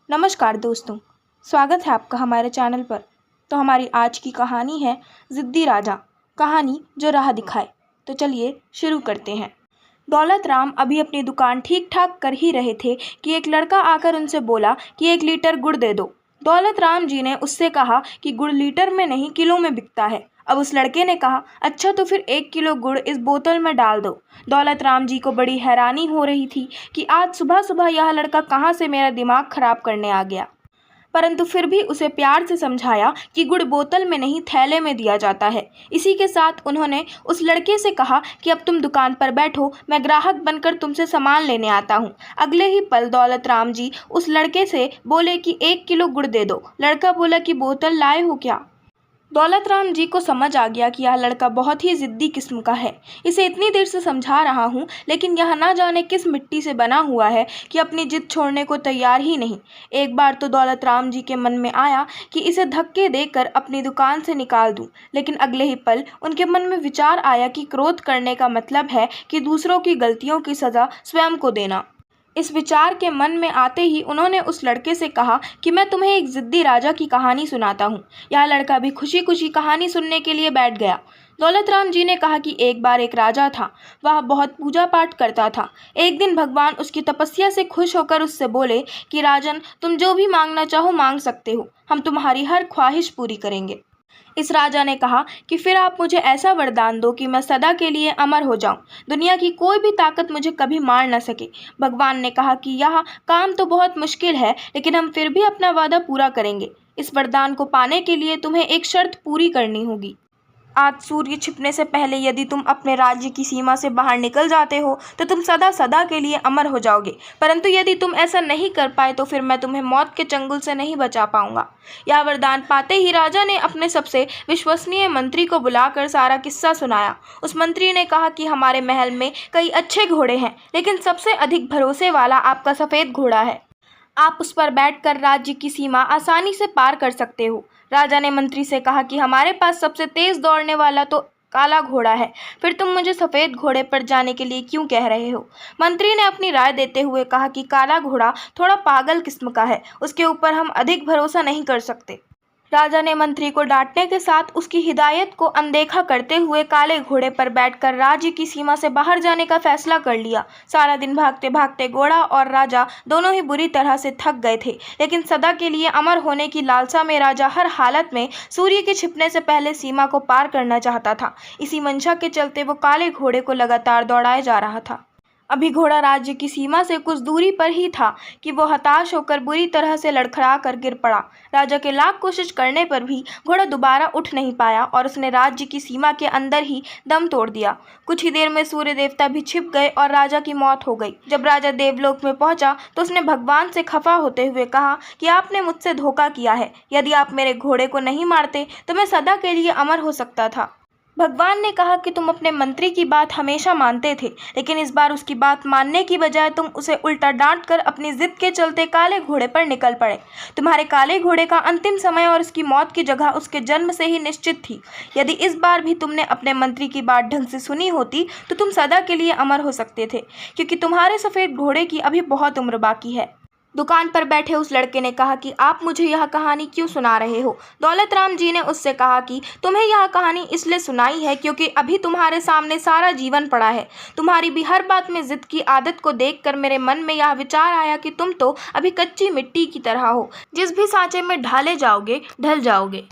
नमस्कार दोस्तों, स्वागत है आपका हमारे चैनल पर। तो हमारी आज की कहानी है ज़िद्दी राजा, कहानी जो राह दिखाए। तो चलिए शुरू करते हैं। दौलत राम अभी अपनी दुकान ठीक ठाक कर ही रहे थे कि एक लड़का आकर उनसे बोला कि 1 लीटर गुड़ दे दो। दौलत राम जी ने उससे कहा कि गुड़ लीटर में नहीं किलो में बिकता है। अब उस लड़के ने कहा, अच्छा तो फिर 1 किलो गुड़ इस बोतल में डाल दो। दौलत राम जी को बड़ी हैरानी हो रही थी कि आज सुबह सुबह यह लड़का कहाँ से मेरा दिमाग खराब करने आ गया। परंतु फिर भी उसे प्यार से समझाया कि गुड़ बोतल में नहीं थैले में दिया जाता है। इसी के साथ उन्होंने उस लड़के से कहा कि अब तुम दुकान पर बैठो, मैं ग्राहक बनकर तुमसे सामान लेने आता हूँ। अगले ही पल दौलत राम जी उस लड़के से बोले कि 1 किलो गुड़ दे दो। लड़का बोला कि बोतल लाए हो क्या? दौलत राम जी को समझ आ गया कि यह लड़का बहुत ही ज़िद्दी किस्म का है। इसे इतनी देर से समझा रहा हूँ, लेकिन यह ना जाने किस मिट्टी से बना हुआ है कि अपनी जिद छोड़ने को तैयार ही नहीं। एक बार तो दौलत राम जी के मन में आया कि इसे धक्के देकर अपनी दुकान से निकाल दूँ, लेकिन अगले ही पल उनके मन में विचार आया कि क्रोध करने का मतलब है कि दूसरों की गलतियों की सज़ा स्वयं को देना। इस विचार के मन में आते ही उन्होंने उस लड़के से कहा कि मैं तुम्हें एक ज़िद्दी राजा की कहानी सुनाता हूँ। यह लड़का भी खुशी खुशी कहानी सुनने के लिए बैठ गया। दौलत राम जी ने कहा कि एक बार एक राजा था। वह बहुत पूजा पाठ करता था। एक दिन भगवान उसकी तपस्या से खुश होकर उससे बोले कि राजन, तुम जो भी मांगना चाहो मांग सकते हो, हम तुम्हारी हर ख्वाहिश पूरी करेंगे। इस राजा ने कहा कि फिर आप मुझे ऐसा वरदान दो कि मैं सदा के लिए अमर हो जाऊं, दुनिया की कोई भी ताकत मुझे कभी मार न सके। भगवान ने कहा कि यह काम तो बहुत मुश्किल है, लेकिन हम फिर भी अपना वादा पूरा करेंगे। इस वरदान को पाने के लिए तुम्हें एक शर्त पूरी करनी होगी। आज सूर्य छिपने से पहले यदि तुम अपने राज्य की सीमा से बाहर निकल जाते हो तो तुम सदा सदा के लिए अमर हो जाओगे, परंतु यदि तुम ऐसा नहीं कर पाए तो फिर मैं तुम्हें मौत के चंगुल से नहीं बचा पाऊंगा। यह वरदान पाते ही राजा ने अपने सबसे विश्वसनीय मंत्री को बुलाकर सारा किस्सा सुनाया। उस मंत्री ने कहा कि हमारे महल में कई अच्छे घोड़े हैं, लेकिन सबसे अधिक भरोसे वाला आपका सफ़ेद घोड़ा है। आप उस पर बैठकर राज्य की सीमा आसानी से पार कर सकते हो। राजा ने मंत्री से कहा कि हमारे पास सबसे तेज दौड़ने वाला तो काला घोड़ा है, फिर तुम मुझे सफ़ेद घोड़े पर जाने के लिए क्यों कह रहे हो? मंत्री ने अपनी राय देते हुए कहा कि काला घोड़ा थोड़ा पागल किस्म का है, उसके ऊपर हम अधिक भरोसा नहीं कर सकते। राजा ने मंत्री को डांटने के साथ उसकी हिदायत को अनदेखा करते हुए काले घोड़े पर बैठकर राज्य की सीमा से बाहर जाने का फैसला कर लिया। सारा दिन भागते भागते घोड़ा और राजा दोनों ही बुरी तरह से थक गए थे, लेकिन सदा के लिए अमर होने की लालसा में राजा हर हालत में सूर्य के छिपने से पहले सीमा को पार करना चाहता था। इसी मंशा के चलते वो काले घोड़े को लगातार दौड़ाए जा रहा था। अभी घोड़ा राज्य की सीमा से कुछ दूरी पर ही था कि वो हताश होकर बुरी तरह से लड़खड़ा कर गिर पड़ा। राजा के लाख कोशिश करने पर भी घोड़ा दोबारा उठ नहीं पाया और उसने राज्य की सीमा के अंदर ही दम तोड़ दिया। कुछ ही देर में सूर्य देवता भी छिप गए और राजा की मौत हो गई। जब राजा देवलोक में पहुंचा तो उसने भगवान से खफा होते हुए कहा कि आपने मुझसे धोखा किया है। यदि आप मेरे घोड़े को नहीं मारते तो मैं सदा के लिए अमर हो सकता था। भगवान ने कहा कि तुम अपने मंत्री की बात हमेशा मानते थे, लेकिन इस बार उसकी बात मानने की बजाय तुम उसे उल्टा डांट कर अपनी जिद के चलते काले घोड़े पर निकल पड़े। तुम्हारे काले घोड़े का अंतिम समय और उसकी मौत की जगह उसके जन्म से ही निश्चित थी। यदि इस बार भी तुमने अपने मंत्री की बात ढंग से सुनी होती तो तुम सदा के लिए अमर हो सकते थे, क्योंकि तुम्हारे सफ़ेद घोड़े की अभी बहुत उम्र बाकी है। दुकान पर बैठे उस लड़के ने कहा कि आप मुझे यह कहानी क्यों सुना रहे हो? दौलत राम जी ने उससे कहा कि तुम्हें यह कहानी इसलिए सुनाई है क्योंकि अभी तुम्हारे सामने सारा जीवन पड़ा है। तुम्हारी भी हर बात में जिद की आदत को देखकर मेरे मन में यह विचार आया कि तुम तो अभी कच्ची मिट्टी की तरह हो, जिस भी सांचे में ढाले जाओगे ढल जाओगे।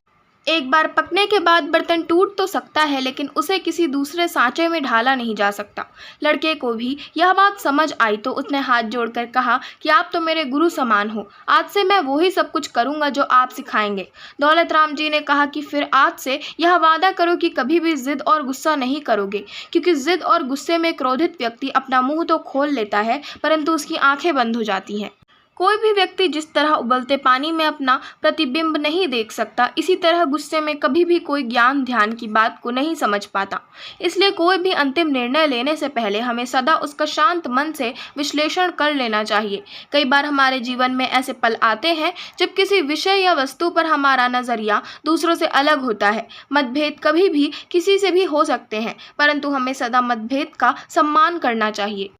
एक बार पकने के बाद बर्तन टूट तो सकता है, लेकिन उसे किसी दूसरे सांचे में ढाला नहीं जा सकता। लड़के को भी यह बात समझ आई तो उसने हाथ जोड़कर कहा कि आप तो मेरे गुरु समान हो, आज से मैं वही सब कुछ करूंगा जो आप सिखाएंगे। दौलत राम जी ने कहा कि फिर आज से यह वादा करो कि कभी भी जिद और गुस्सा नहीं करोगे, क्योंकि जिद और गुस्से में क्रोधित व्यक्ति अपना मुंह तो खोल लेता है परंतु उसकी आंखें बंद हो जाती हैं। कोई भी व्यक्ति जिस तरह उबलते पानी में अपना प्रतिबिंब नहीं देख सकता, इसी तरह गुस्से में कभी भी कोई ज्ञान ध्यान की बात को नहीं समझ पाता। इसलिए कोई भी अंतिम निर्णय लेने से पहले हमें सदा उसका शांत मन से विश्लेषण कर लेना चाहिए। कई बार हमारे जीवन में ऐसे पल आते हैं जब किसी विषय या वस्तु पर हमारा नज़रिया दूसरों से अलग होता है। मतभेद कभी भी किसी से भी हो सकते हैं, परंतु हमें सदा मतभेद का सम्मान करना चाहिए।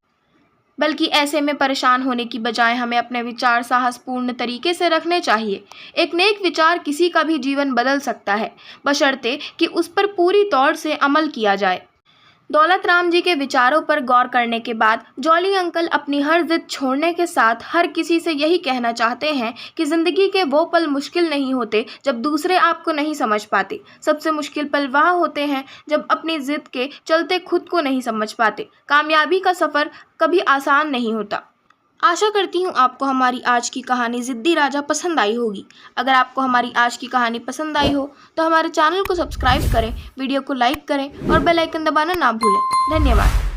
बल्कि ऐसे में परेशान होने की बजाय हमें अपने विचार साहसपूर्ण तरीके से रखने चाहिए। एक नेक विचार किसी का भी जीवन बदल सकता है, बशर्ते कि उस पर पूरी तौर से अमल किया जाए। दौलत राम जी के विचारों पर गौर करने के बाद जॉली अंकल अपनी हर जिद छोड़ने के साथ हर किसी से यही कहना चाहते हैं कि जिंदगी के वो पल मुश्किल नहीं होते जब दूसरे आपको नहीं समझ पाते। सबसे मुश्किल पल वह होते हैं जब अपनी जिद के चलते खुद को नहीं समझ पाते। कामयाबी का सफ़र कभी आसान नहीं होता। आशा करती हूँ आपको हमारी आज की कहानी ज़िद्दी राजा पसंद आई होगी। अगर आपको हमारी आज की कहानी पसंद आई हो तो हमारे चैनल को सब्सक्राइब करें, वीडियो को लाइक करें और बेल आइकन दबाना ना भूलें। धन्यवाद।